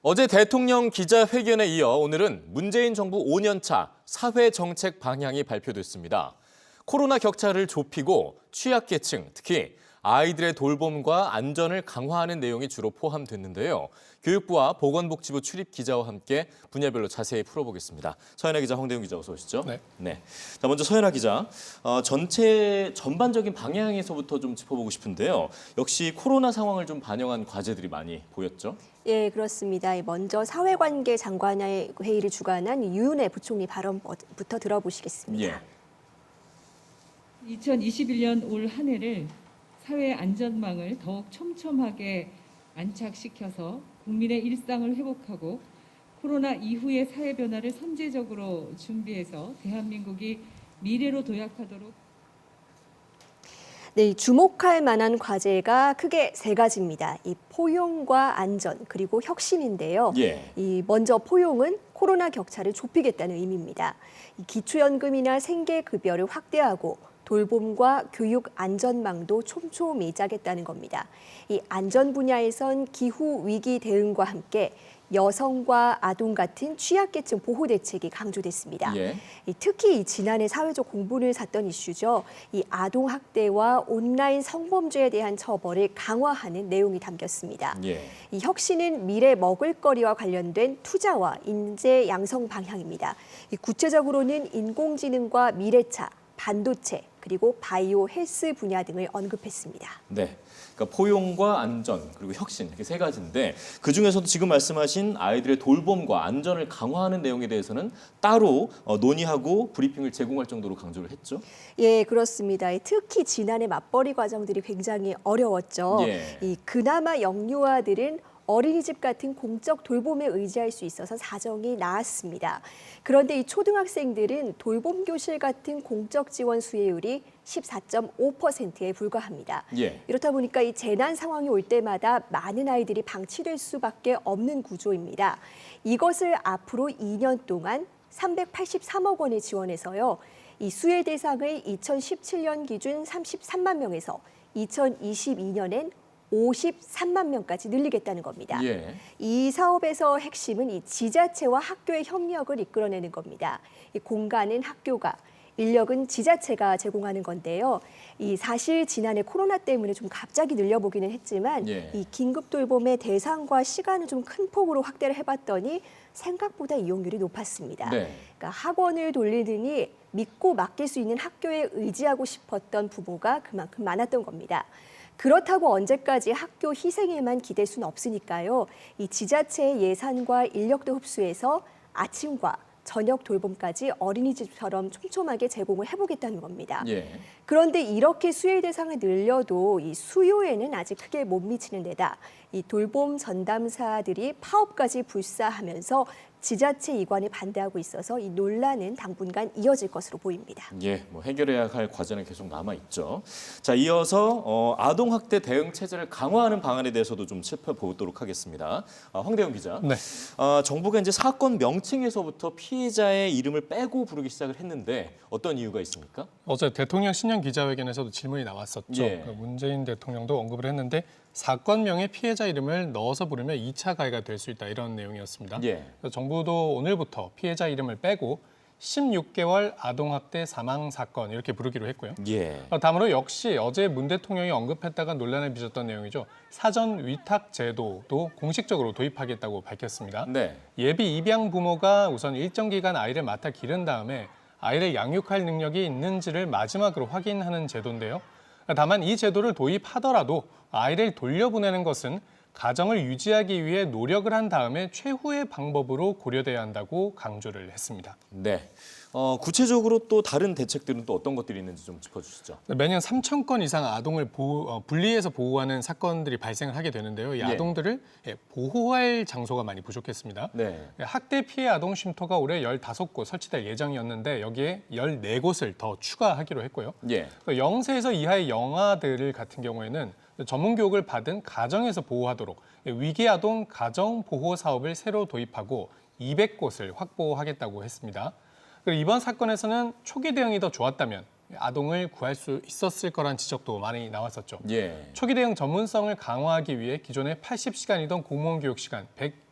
어제 대통령 기자회견에 이어 오늘은 문재인 정부 5년차 사회정책 방향이 발표됐습니다. 코로나 격차를 좁히고 취약계층, 특히 아이들의 돌봄과 안전을 강화하는 내용이 주로 포함됐는데요. 교육부와 보건복지부 출입 기자와 함께 분야별로 자세히 풀어보겠습니다. 서연아 기자, 황대웅 기자 어서 오시죠. 네. 자, 먼저 서연아 기자, 전반적인 방향에서부터 좀 짚어보고 싶은데요. 역시 코로나 상황을 좀 반영한 과제들이 많이 보였죠. 예, 그렇습니다. 먼저 사회관계 장관의 회의를 주관한 유은혜 부총리 발언부터 들어보시겠습니다. 예. 2021년 올 한 해를 사회 안전망을 더욱 촘촘하게 안착시켜서 국민의 일상을 회복하고 코로나 이후의 사회 변화를 선제적으로 준비해서 대한민국이 미래로 도약하도록. 네, 주목할 만한 과제가 크게 세 가지입니다. 이 포용과 안전 그리고 혁신인데요. 예. 먼저 포용은 코로나 격차를 좁히겠다는 의미입니다. 이 기초연금이나 생계급여를 확대하고 돌봄과 교육 안전망도 촘촘히 짜겠다는 겁니다. 이 안전 분야에선 기후 위기 대응과 함께 여성과 아동 같은 취약계층 보호 대책이 강조됐습니다. 예. 특히 지난해 사회적 공분을 샀던 이슈죠. 이 아동 학대와 온라인 성범죄에 대한 처벌을 강화하는 내용이 담겼습니다. 예. 이 혁신은 미래 먹을거리와 관련된 투자와 인재 양성 방향입니다. 구체적으로는 인공지능과 미래차, 반도체, 그리고 바이오 헬스 분야 등을 언급했습니다. 네, 그러니까 포용과 안전 그리고 혁신 이렇게 세 가지인데 그 중에서도 지금 말씀하신 아이들의 돌봄과 안전을 강화하는 내용에 대해서는 따로 논의하고 브리핑을 제공할 정도로 강조를 했죠. 예, 그렇습니다. 특히 지난해 맞벌이 과정들이 굉장히 어려웠죠. 예. 그나마 영유아들은 어린이집 같은 공적 돌봄에 의지할 수 있어서 사정이 나았습니다. 그런데 이 초등학생들은 돌봄 교실 같은 공적 지원 수혜율이 14.5%에 불과합니다. 예. 이렇다 보니까 이 재난 상황이 올 때마다 많은 아이들이 방치될 수밖에 없는 구조입니다. 이것을 앞으로 2년 동안 383억 원을 지원해서요. 이 수혜 대상을 2017년 기준 33만 명에서 2022년엔 53만 명까지 늘리겠다는 겁니다. 예. 이 사업에서 핵심은 이 지자체와 학교의 협력을 이끌어내는 겁니다. 이 공간은 학교가, 인력은 지자체가 제공하는 건데요. 사실 지난해 코로나 때문에 좀 갑자기 늘려보기는 했지만 예. 이 긴급 돌봄의 대상과 시간을 좀 큰 폭으로 확대를 해봤더니 생각보다 이용률이 높았습니다. 네. 그러니까 학원을 돌리더니 믿고 맡길 수 있는 학교에 의지하고 싶었던 부모가 그만큼 많았던 겁니다. 그렇다고 언제까지 학교 희생에만 기댈 수는 없으니까요. 이 지자체의 예산과 인력도 흡수해서 아침과 저녁 돌봄까지 어린이집처럼 촘촘하게 제공을 해보겠다는 겁니다. 예. 그런데 이렇게 수혜 대상을 늘려도 이 수요에는 아직 크게 못 미치는 데다 이 돌봄 전담사들이 파업까지 불사하면서 지자체 이관에 반대하고 있어서 이 논란은 당분간 이어질 것으로 보입니다. 예, 해결해야 할 과제는 계속 남아 있죠. 자, 이어서 아동 학대 대응 체제를 강화하는 방안에 대해서도 좀 짚어보도록 하겠습니다. 황대웅 기자. 네. 정부가 이제 사건 명칭에서부터 피해자의 이름을 빼고 부르기 시작을 했는데 어떤 이유가 있습니까? 어제 대통령 신년 기자회견에서도 질문이 나왔었죠. 예. 문재인 대통령도 언급을 했는데 사건명에 피해자 이름을 넣어서 부르면 2차 가해가 될 수 있다 이런 내용이었습니다. 예. 그래서 정부도 오늘부터 피해자 이름을 빼고 16개월 아동학대 사망 사건 이렇게 부르기로 했고요. 예. 다음으로 역시 어제 문 대통령이 언급했다가 논란을 빚었던 내용이죠. 사전 위탁 제도도 공식적으로 도입하겠다고 밝혔습니다. 네. 예비 입양 부모가 우선 일정 기간 아이를 맡아 기른 다음에 아이를 양육할 능력이 있는지를 마지막으로 확인하는 제도인데요. 다만 이 제도를 도입하더라도 아이를 돌려보내는 것은 가정을 유지하기 위해 노력을 한 다음에 최후의 방법으로 고려돼야 한다고 강조를 했습니다. 네. 구체적으로 또 다른 대책들은 또 어떤 것들이 있는지 좀 짚어주시죠. 매년 3천 건 이상 아동을 분리해서 보호하는 사건들이 발생을 하게 되는데요. 이 아동들을 보호할 장소가 많이 부족했습니다. 네. 학대 피해 아동 쉼터가 올해 15곳 설치될 예정이었는데 여기에 14곳을 더 추가하기로 했고요. 예. 0세에서 이하의 영아들 같은 경우에는 전문 교육을 받은 가정에서 보호하도록 위기 아동 가정 보호 사업을 새로 도입하고 200곳을 확보하겠다고 했습니다. 그리고 이번 사건에서는 초기 대응이 더 좋았다면 아동을 구할 수 있었을 거란 지적도 많이 나왔었죠. 예. 초기 대응 전문성을 강화하기 위해 기존의 80시간이던 공무원 교육 시간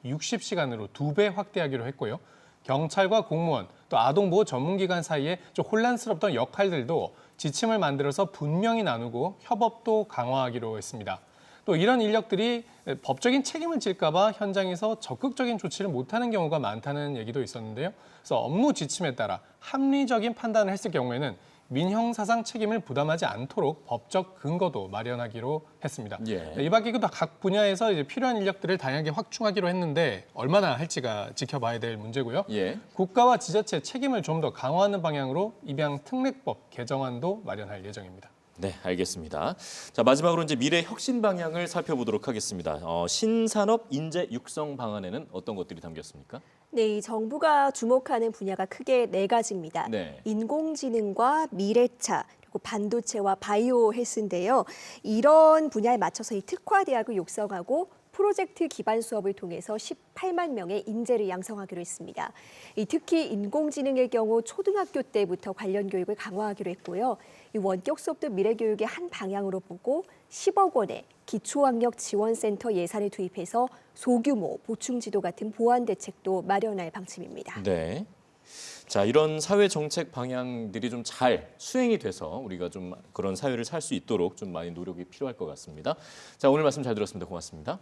160시간으로 2배 확대하기로 했고요. 경찰과 공무원, 또 아동보호 전문기관 사이에 좀 혼란스럽던 역할들도 지침을 만들어서 분명히 나누고 협업도 강화하기로 했습니다. 또 이런 인력들이 법적인 책임을 질까 봐 현장에서 적극적인 조치를 못하는 경우가 많다는 얘기도 있었는데요. 그래서 업무 지침에 따라 합리적인 판단을 했을 경우에는 민형사상 책임을 부담하지 않도록 법적 근거도 마련하기로 했습니다. 예. 이 밖에 각 분야에서 이제 필요한 인력들을 다양하게 확충하기로 했는데 얼마나 할지가 지켜봐야 될 문제고요. 예. 국가와 지자체 책임을 좀 더 강화하는 방향으로 입양 특례법 개정안도 마련할 예정입니다. 네, 알겠습니다. 자, 마지막으로 이제 미래 혁신 방향을 살펴보도록 하겠습니다. 신산업 인재 육성 방안에는 어떤 것들이 담겼습니까? 네, 이 정부가 주목하는 분야가 크게 네 가지입니다. 네. 인공지능과 미래차, 그리고 반도체와 바이오 헬스인데요. 이런 분야에 맞춰서 이 특화대학을 육성하고 프로젝트 기반 수업을 통해서 18만 명의 인재를 양성하기로 했습니다. 특히 인공지능의 경우 초등학교 때부터 관련 교육을 강화하기로 했고요. 이 원격 수업도 미래 교육의 한 방향으로 보고 10억 원의 기초학력 지원센터 예산을 투입해서 소규모 보충 지도 같은 보완 대책도 마련할 방침입니다. 네. 자, 이런 사회 정책 방향들이 좀 잘 수행이 돼서 우리가 좀 그런 사회를 살 수 있도록 좀 많이 노력이 필요할 것 같습니다. 자, 오늘 말씀 잘 들었습니다. 고맙습니다.